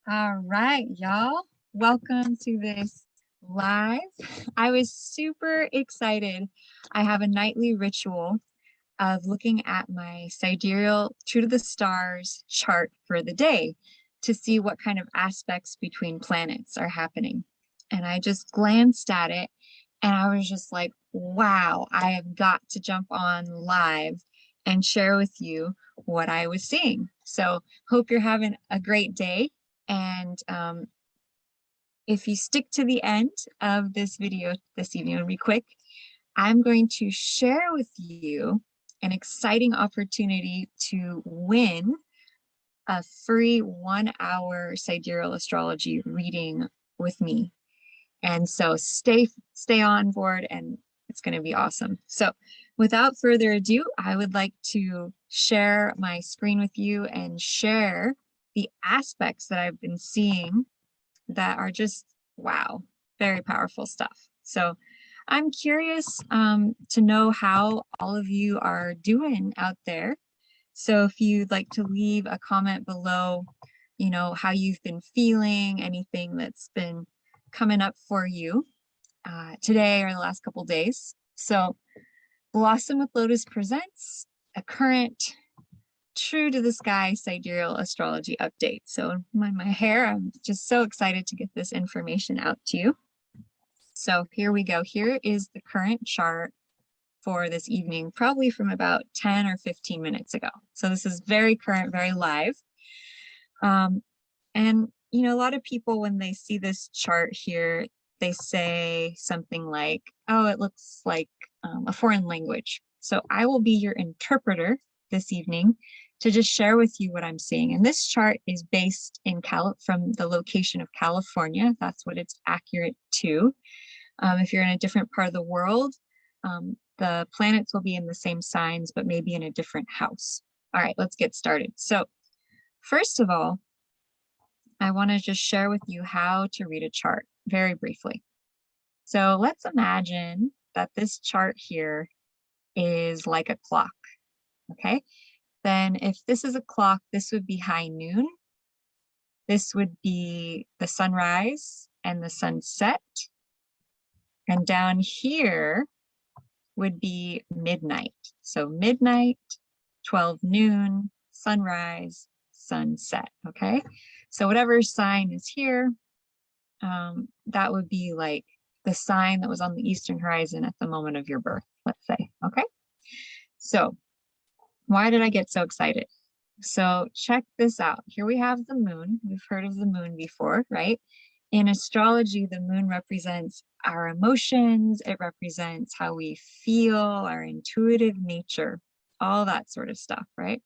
All right, y'all. Welcome to this live. I was super excited. I have a nightly ritual of looking at my sidereal true to the stars chart for the day to see what kind of aspects between planets are happening. And I just glanced at it and I was just like, wow, I have got to jump on live and share with you what I was seeing. So hope you're having a great day. And if you stick to the end of this video this evening, it'll be quick. I'm going to share with you an exciting opportunity to win a free 1-hour sidereal astrology reading with me. And so stay on board and it's going to be awesome. So without further ado, I would like to share my screen with you and share the aspects that I've been seeing that are just, wow, very powerful stuff. So I'm curious to know how all of you are doing out there. So if you'd like to leave a comment below, you know, how you've been feeling, anything that's been coming up for you today or the last couple days. So Blossom with Lotus presents a current true to the sky sidereal astrology update. So my hair, I'm just so excited to get this information out to you. So here we go. Here is the current chart for this evening, probably from about 10 or 15 minutes ago. So this is very current, very live. And you know, a lot of people, when they see this chart here, they say something like, oh, it looks like a foreign language. So I will be your interpreter this evening to just share with you what I'm seeing. And this chart is based in from the location of California. That's what it's accurate to. If you're in a different part of the world, the planets will be in the same signs, but maybe in a different house. All right, let's get started. So first of all, I want to just share with you how to read a chart very briefly. So let's imagine that this chart here is like a clock, okay? Then if this is a clock, this would be high noon. This would be the sunrise and the sunset. And down here would be midnight. So midnight, 12 noon, sunrise, sunset, okay? So whatever sign is here, that would be like the sign that was on the eastern horizon at the moment of your birth, let's say, okay? So why did I get so excited? So check this out. Here we have the moon. We've heard of the moon before, right? In astrology, the moon represents our emotions. It represents how we feel, our intuitive nature, all that sort of stuff, right?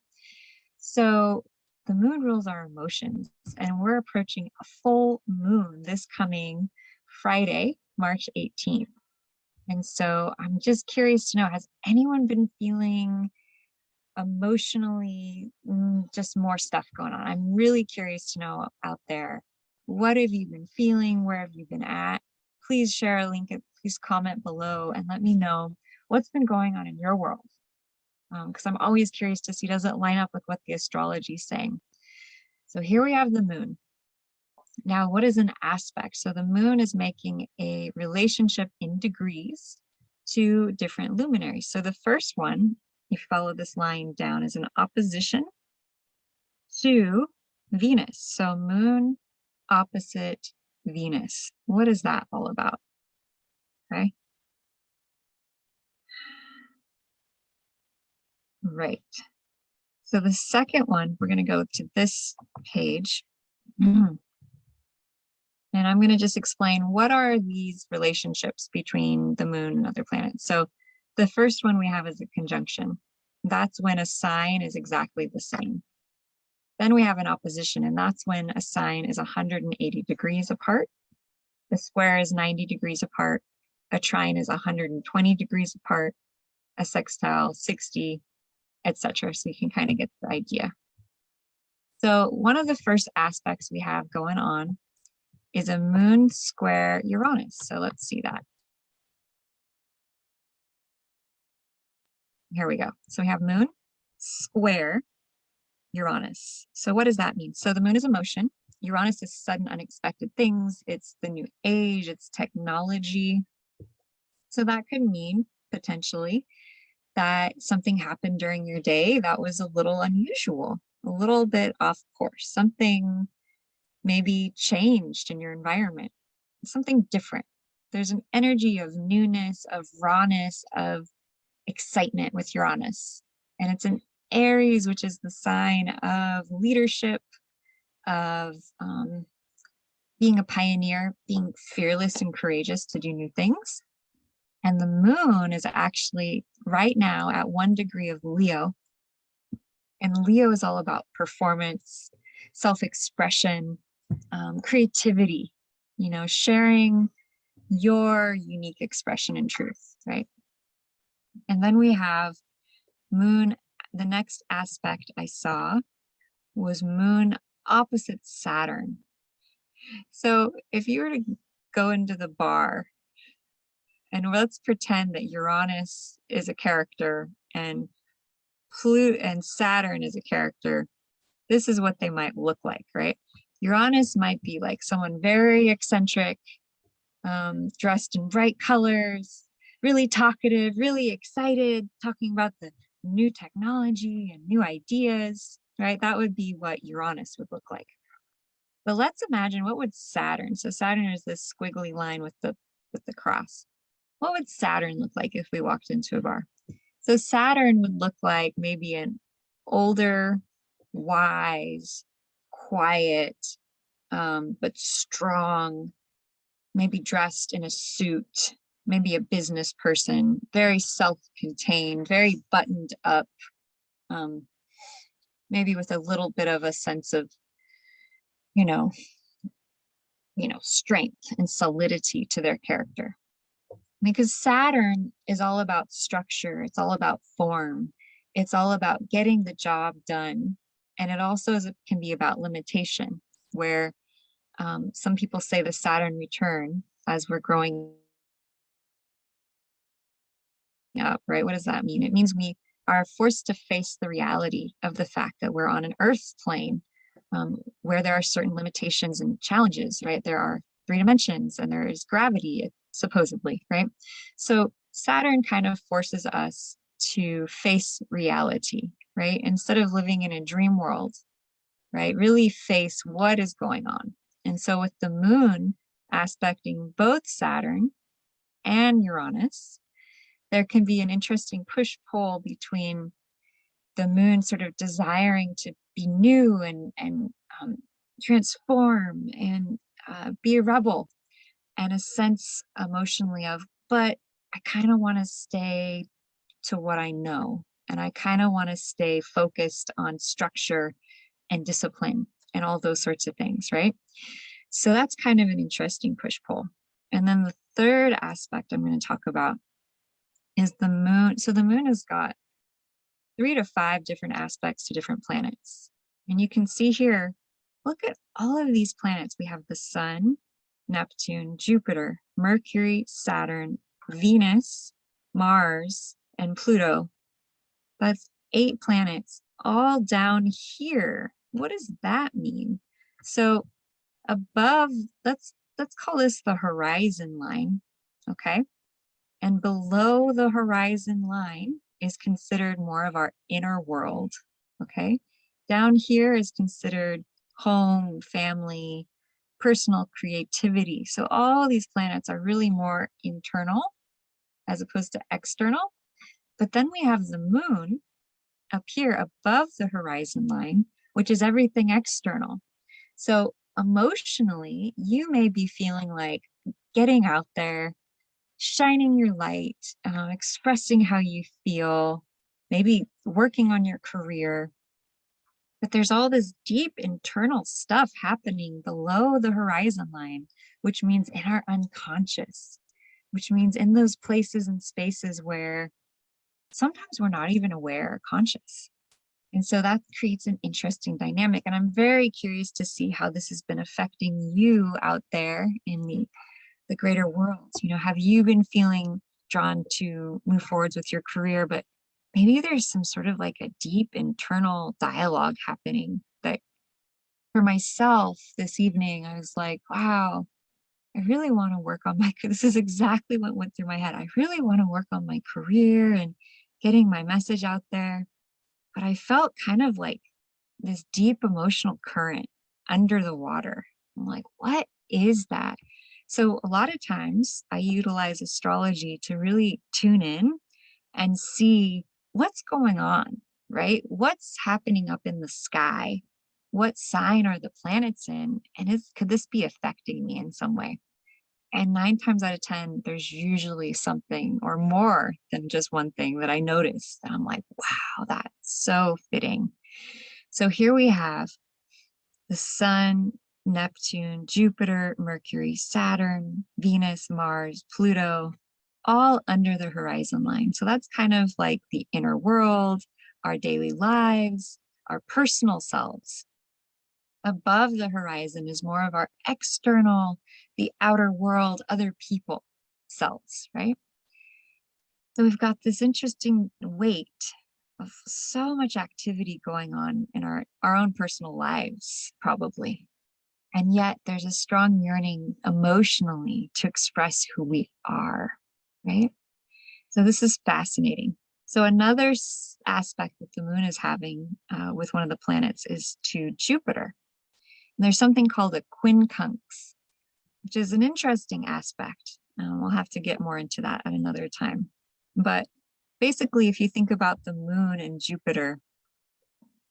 So the moon rules our emotions, and we're approaching a full moon this coming Friday, March 18th. And so I'm just curious to know, has anyone been feeling emotionally just more stuff going on? I'm really curious to know out there, what have you been feeling? Where have you been at? Please share a link, please comment below and let me know what's been going on in your world. Because I'm always curious to see, does it line up with what the astrology is saying? So here we have the moon. Now, what is an aspect? So the moon is making a relationship in degrees to different luminaries. So the first one, you follow this line down, is an opposition to Venus. So moon opposite Venus. What is that all about? Okay. Right. So the second one, we're going to go to this page. And I'm going to just explain what are these relationships between the moon and other planets. So the first one we have is a conjunction. That's when a sign is exactly the same. Then we have an opposition, and that's when a sign is 180 degrees apart. The square is 90 degrees apart. A trine is 120 degrees apart. A sextile 60, etc. So you can kind of get the idea. So one of the first aspects we have going on is a moon square Uranus. So let's see that. Here we go. So we have moon square Uranus. So what does that mean? So the moon is a motion. Uranus is sudden, unexpected things. It's the new age, it's technology. So that could mean potentially that something happened during your day that was a little unusual, a little bit off course. Something maybe changed in your environment, something different. There's an energy of newness, of rawness, of excitement with Uranus. And it's an Aries, which is the sign of leadership, of being a pioneer, being fearless and courageous to do new things. And the moon is actually right now at 1 degree of Leo. And Leo is all about performance, self-expression, creativity, sharing your unique expression and truth, right? And then we have moon. The next aspect I saw was moon opposite Saturn. So if you were to go into the bar, and let's pretend that Uranus is a character and Pluto and Saturn is a character, this is what they might look like, right? Uranus might be like someone very eccentric, dressed in bright colors, really talkative, really excited, talking about the new technology and new ideas, right? That would be what Uranus would look like. But let's imagine, what would Saturn, so Saturn is this squiggly line with the cross. What would Saturn look like if we walked into a bar? So Saturn would look like maybe an older, wise, quiet, but strong, maybe dressed in a suit, maybe a business person, very self-contained, very buttoned up, maybe with a little bit of a sense of, strength and solidity to their character. Because Saturn is all about structure, it's all about form, it's all about getting the job done. And it also can be about limitation, where some people say the Saturn return as we're growing up, right? What does that mean? It means we are forced to face the reality of the fact that we're on an Earth plane, where there are certain limitations and challenges, right? There are 3 dimensions and there is gravity, supposedly, right? So Saturn kind of forces us to face reality, right? Instead of living in a dream world, right? Really face what is going on. And so with the moon aspecting both Saturn and Uranus, there can be an interesting push-pull between the moon sort of desiring to be new and transform and be a rebel, and a sense emotionally of, but I kind of want to stay to what I know. And I kind of want to stay focused on structure and discipline and all those sorts of things, right? So that's kind of an interesting push-pull. And then the third aspect I'm going to talk about is the moon. So the moon has got 3 to 5 different aspects to different planets. And you can see here, look at all of these planets. We have the sun, Neptune, Jupiter, Mercury, Saturn, Venus, Mars, and Pluto. That's 8 planets all down here. What does that mean? So above, let's call this the horizon line, okay? And below the horizon line is considered more of our inner world, okay? Down here is considered home, family, personal creativity. So all these planets are really more internal as opposed to external. But then we have the moon up here above the horizon line, which is everything external. So emotionally, you may be feeling like getting out there, shining your light, expressing how you feel, maybe working on your career. But there's all this deep internal stuff happening below the horizon line, which means in our unconscious, which means in those places and spaces where sometimes we're not even aware or conscious. And so that creates an interesting dynamic. And I'm very curious to see how this has been affecting you out there in the greater world. Have you been feeling drawn to move forwards with your career, but maybe there's some sort of like a deep internal dialogue happening that For myself this evening, I was like, wow, I really want to work on my, this is exactly what went through my head. I really want to work on my career and getting my message out there. But I felt kind of like this deep emotional current under the water. I'm like, what is that? So a lot of times I utilize astrology to really tune in and see what's going on, right? What's happening up in the sky? What sign are the planets in? And could this be affecting me in some way? And 9 times out of 10, there's usually something or more than just one thing that I notice. And I'm like, wow, that's so fitting. So here we have the Sun, Neptune, Jupiter, Mercury, Saturn, Venus, Mars, Pluto, all under the horizon line. So that's kind of like the inner world, our daily lives, our personal selves. Above the horizon is more of our external, the outer world, other people selves, right? So we've got this interesting weight of so much activity going on in our own personal lives, probably. And yet there's a strong yearning emotionally to express who we are, right? So this is fascinating. So another aspect that the moon is having with one of the planets is to Jupiter. And there's something called a quincunx, which is an interesting aspect. We'll have to get more into that at another time. But basically, if you think about the moon and Jupiter,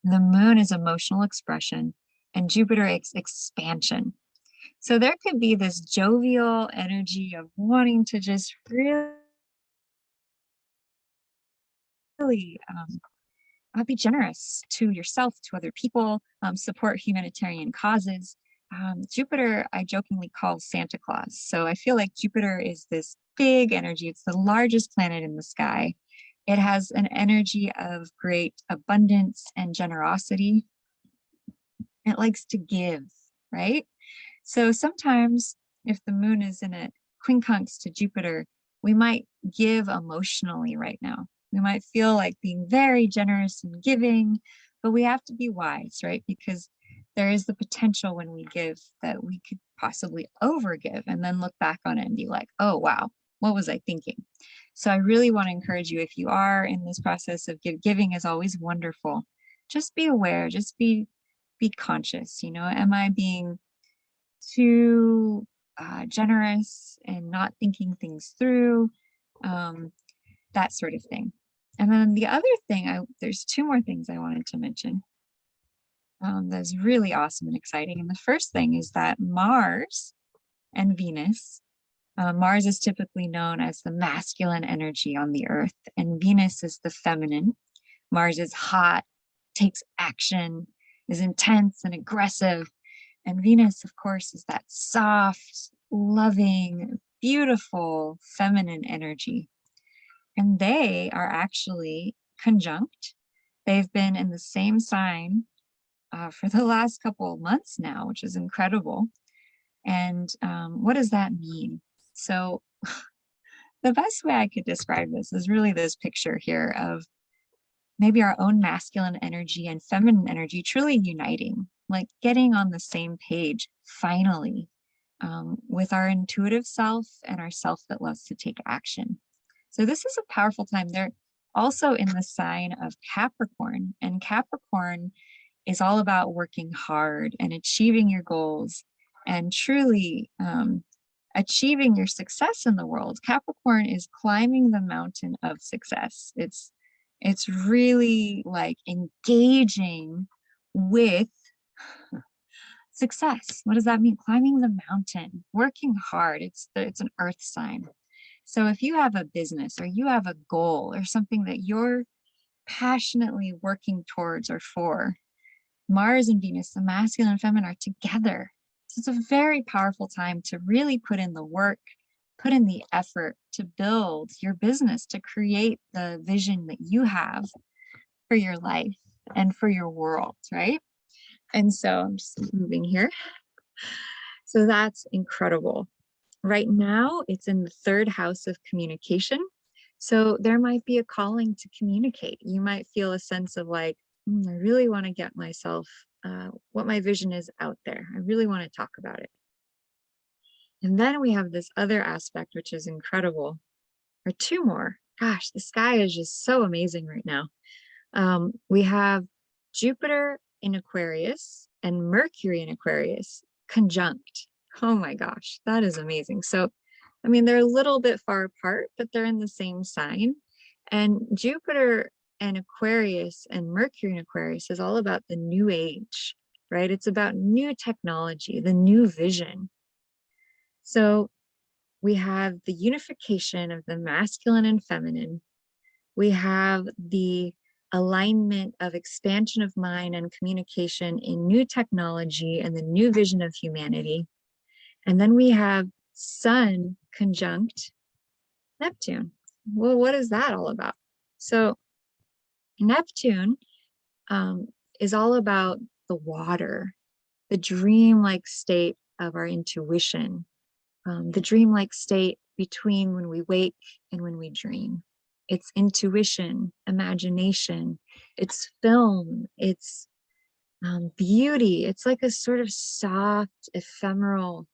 the moon is emotional expression and Jupiter is expansion. So there could be this jovial energy of wanting to just really be generous to yourself, to other people, support humanitarian causes. Jupiter, I jokingly call Santa Claus. So I feel like Jupiter is this big energy. It's the largest planet in the sky. It has an energy of great abundance and generosity. It likes to give, right? So sometimes if the moon is in a quincunx to Jupiter, we might give emotionally right now. We might feel like being very generous and giving, but we have to be wise, right? Because there is the potential when we give that we could possibly overgive and then look back on it and be like, oh, wow, what was I thinking? So I really want to encourage you, if you are in this process of giving is always wonderful. Just be aware, just be conscious, am I being too generous and not thinking things through, that sort of thing. And then the other thing, there's two more things I wanted to mention that's really awesome and exciting. And the first thing is that Mars and Venus, Mars is typically known as the masculine energy on the earth, and Venus is the feminine. Mars is hot, takes action, is intense and aggressive. And Venus, of course, is that soft, loving, beautiful, feminine energy. And they are actually conjunct. They've been in the same sign for the last couple of months now, which is incredible. And what does that mean? So the best way I could describe this is really this picture here of maybe our own masculine energy and feminine energy truly uniting, like getting on the same page finally, with our intuitive self and our self that loves to take action. So this is a powerful time. They're also in the sign of Capricorn, and Capricorn is all about working hard and achieving your goals and truly achieving your success in the world. Capricorn is climbing the mountain of success. It's really like engaging with success. What does that mean? Climbing the mountain, working hard. It's an earth sign. So if you have a business or you have a goal or something that you're passionately working towards or for, Mars and Venus, the masculine and feminine, are together. So it's a very powerful time to really put in the work, put in the effort to build your business, to create the vision that you have for your life and for your world, right? And so I'm just moving here. So that's incredible. Right now, it's in the third house of communication. So there might be a calling to communicate. You might feel a sense of like, I really want to get myself what my vision is out there. I really want to talk about it. And then we have this other aspect, which is incredible, or two more. Gosh, the sky is just so amazing right now. We have Jupiter in Aquarius and Mercury in Aquarius conjunct. Oh my gosh, that is amazing. So, I mean, they're a little bit far apart, but they're in the same sign. And Jupiter and Aquarius and Mercury in Aquarius is all about the new age, right? It's about new technology, the new vision. So we have the unification of the masculine and feminine. We have the alignment of expansion of mind and communication in new technology and the new vision of humanity. And then we have Sun conjunct Neptune. Well, what is that all about? So Neptune is all about the water, the dreamlike state of our intuition, the dreamlike state between when we wake and when we dream. It's intuition, imagination, it's film, it's beauty. It's like a sort of soft, ephemeral,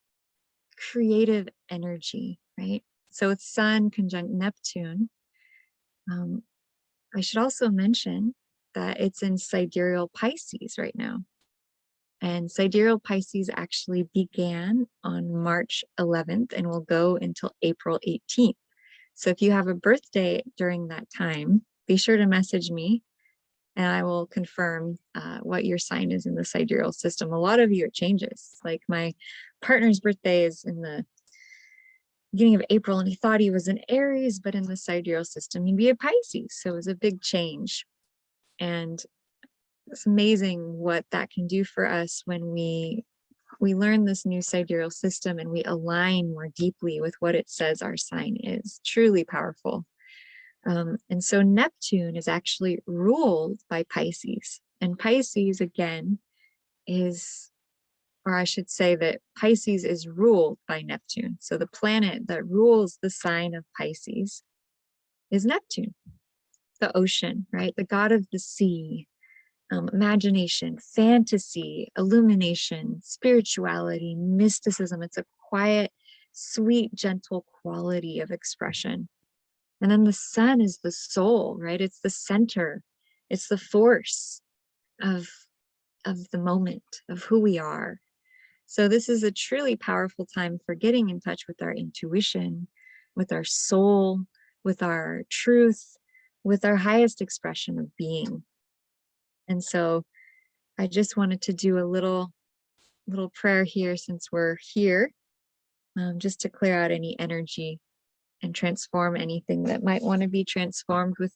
creative energy, right? So it's Sun conjunct Neptune. I should also mention that it's in Sidereal Pisces right now. And Sidereal Pisces actually began on March 11th and will go until April 18th. So if you have a birthday during that time, be sure to message me and I will confirm what your sign is in the sidereal system. A lot of you, it changes. Like my partner's birthday is in the beginning of April and he thought he was an Aries, but in the sidereal system, he'd be a Pisces. So it was a big change. And it's amazing what that can do for us when we learn this new sidereal system and we align more deeply with what it says our sign is. Truly powerful. And so Neptune is actually ruled by Pisces. And Pisces, again, is, or I should say that Pisces is ruled by Neptune. So the planet that rules the sign of Pisces is Neptune, the ocean, right? The god of the sea, imagination, fantasy, illumination, spirituality, mysticism. It's a quiet, sweet, gentle quality of expression. And then the sun is the soul, right? It's the center. It's the force of the moment, of who we are. So this is a truly powerful time for getting in touch with our intuition, with our soul, with our truth, with our highest expression of being. And so I just wanted to do a little prayer here since we're here, just to clear out any energy and transform anything that might want to be transformed. With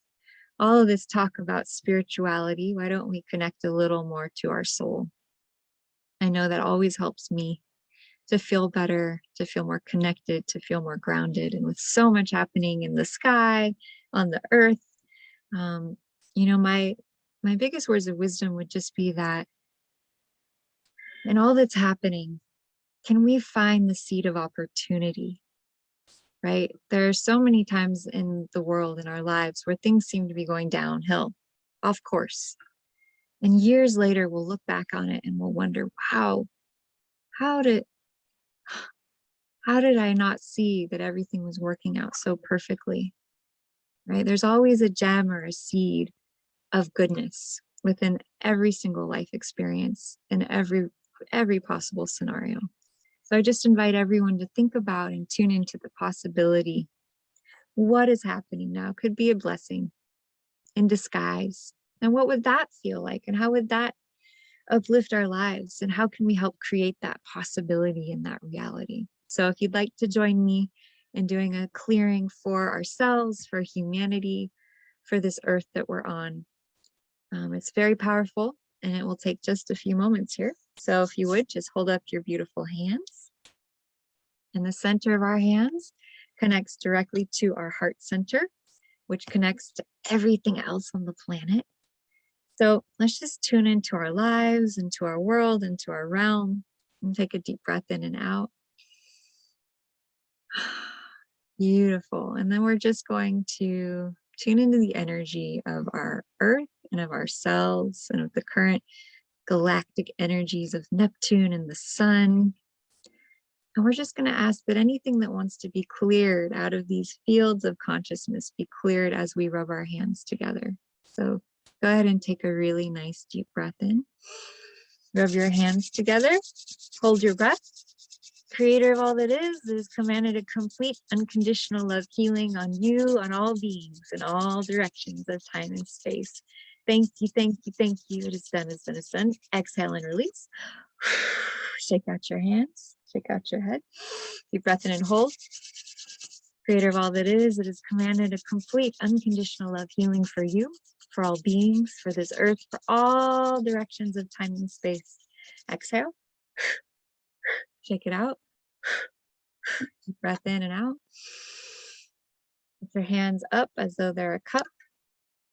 all of this talk about spirituality, why don't we connect a little more to our soul? I know that always helps me to feel better, to feel more connected, to feel more grounded. And with so much happening in the sky, on the earth, my biggest words of wisdom would just be that in all that's happening, can we find the seed of opportunity? Right? There are so many times in the world, in our lives, where things seem to be going downhill, off course. And years later, we'll look back on it and we'll wonder, wow, how did I not see that everything was working out so perfectly? Right? There's always a gem or a seed of goodness within every single life experience in every possible scenario. So I just invite everyone to think about and tune into the possibility. What is happening now could be a blessing in disguise. And what would that feel like? And how would that uplift our lives? And how can we help create that possibility in that reality? So if you'd like to join me in doing a clearing for ourselves, for humanity, for this earth that we're on, it's very powerful and it will take just a few moments here. So if you would, just hold up your beautiful hands. And the center of our hands connects directly to our heart center, which connects to everything else on the planet. So let's just tune into our lives, into our world, into our realm, and take a deep breath in and out. Beautiful. And then we're just going to tune into the energy of our earth and of ourselves and of the current galactic energies of Neptune and the sun. And we're just going to ask that anything that wants to be cleared out of these fields of consciousness be cleared as we rub our hands together. So go ahead and take a really nice deep breath in. Rub your hands together. Hold your breath. Creator of all that is commanded a complete unconditional love healing on you, on all beings, in all directions of time and space. Thank you, thank you, thank you. It is done, it's done, it's done. Exhale and release. Shake out your hands, shake out your head. Deep breath in and hold. Creator of all that is, it is commanded a complete unconditional love healing for you, for all beings, for this earth, for all directions of time and space. Exhale. Shake it out. Deep breath in and out. Put your hands up as though they're a cup.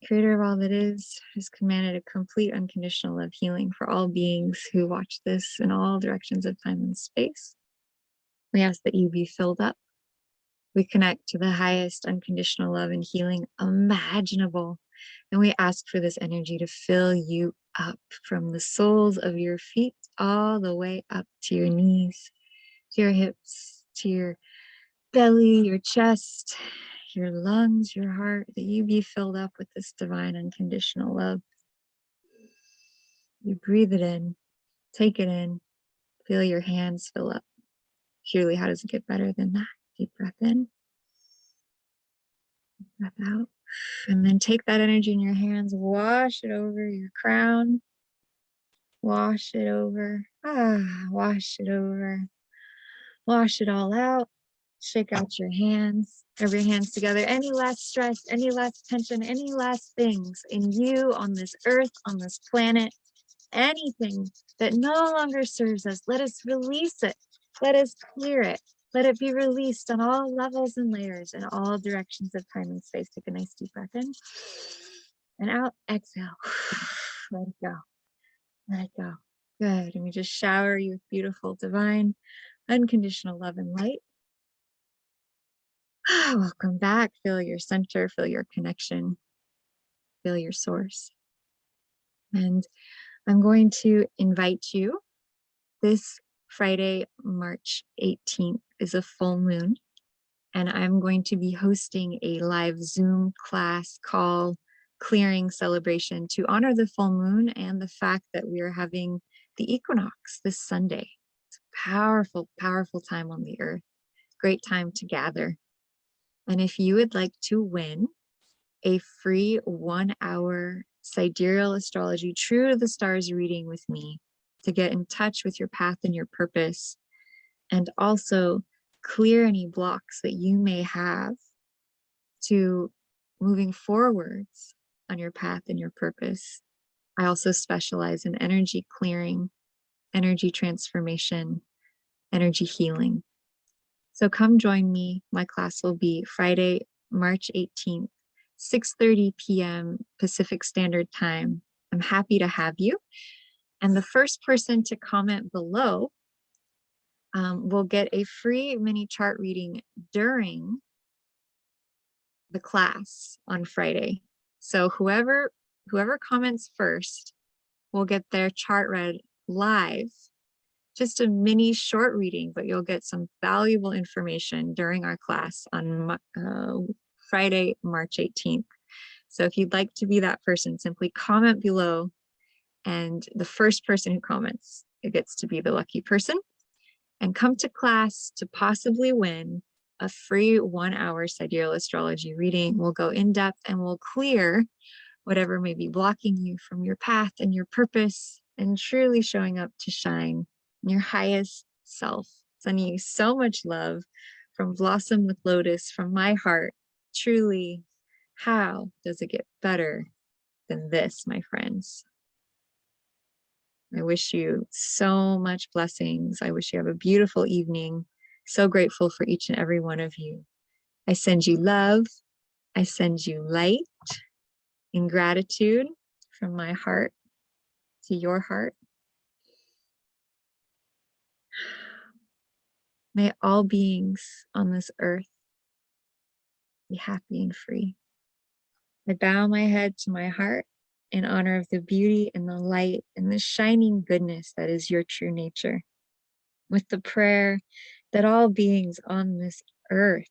Creator of all that is has commanded a complete unconditional love healing for all beings who watch this in all directions of time and space. We ask that you be filled up. We connect to the highest unconditional love and healing imaginable. And we ask for this energy to fill you up from the soles of your feet all the way up to your knees, to your hips, to your belly, your chest, your lungs, your heart, that you be filled up with this divine unconditional love. You breathe it in, take it in, feel your hands fill up. Surely, how does it get better than that? Deep breath in, breath out. And then take that energy in your hands, wash it over your crown, wash it over, wash it over, wash it all out. Shake out your hands, rub your hands together. Any last stress, any last tension, any last things in you, on this earth, on this planet, anything that no longer serves us, let us release it. Let us clear it. Let it be released on all levels and layers in all directions of time and space. Take a nice deep breath in and out. Exhale. Let it go. Let it go. Good. And we just shower you with beautiful, divine, unconditional love and light. Welcome back. Feel your center, feel your connection, feel your source. And I'm going to invite you. This Friday, March 18th is a full moon, and I'm going to be hosting a live Zoom class call clearing celebration to honor the full moon and the fact that we are having the equinox this Sunday. It's a powerful, powerful time on the earth. Great time to gather. And if you would like to win a free 1-hour Sidereal Astrology True to the Stars reading with me to get in touch with your path and your purpose, and also clear any blocks that you may have to moving forwards on your path and your purpose. I also specialize in energy clearing, energy transformation, energy healing. So come join me. My class will be Friday, March 18th, 6:30 p.m. Pacific Standard Time. I'm happy to have you. And the first person to comment below will get a free mini chart reading during the class on Friday. So whoever comments first will get their chart read live. Just a mini short reading, but you'll get some valuable information during our class on Friday, March 18th. So if you'd like to be that person, simply comment below, and the first person who comments, it gets to be the lucky person, and come to class to possibly win a free 1-hour Sidereal Astrology reading. We'll go in depth and we'll clear whatever may be blocking you from your path and your purpose, and truly showing up to shine your highest self. Sending you so much love from Blossom with Lotus, from my heart. Truly, how does it get better than this, my friends? I wish you so much blessings. I wish you have a beautiful evening. So grateful for each and every one of you. I send you love. I send you light and gratitude from my heart to your heart. May all beings on this earth be happy and free. I bow my head to my heart in honor of the beauty and the light and the shining goodness that is your true nature, with the prayer that all beings on this earth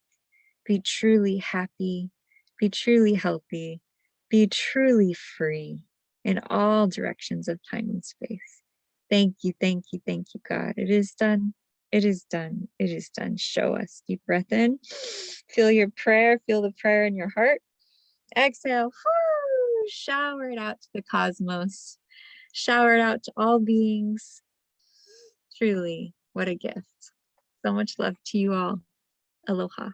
be truly happy, be truly healthy, be truly free in all directions of time and space. Thank you, thank you, thank you, God. It is done. It is done. It is done. Show us. Deep breath in. Feel your prayer. Feel the prayer in your heart. Exhale. Whoo, shower it out to the cosmos. Shower it out to all beings. Truly, what a gift. So much love to you all. Aloha.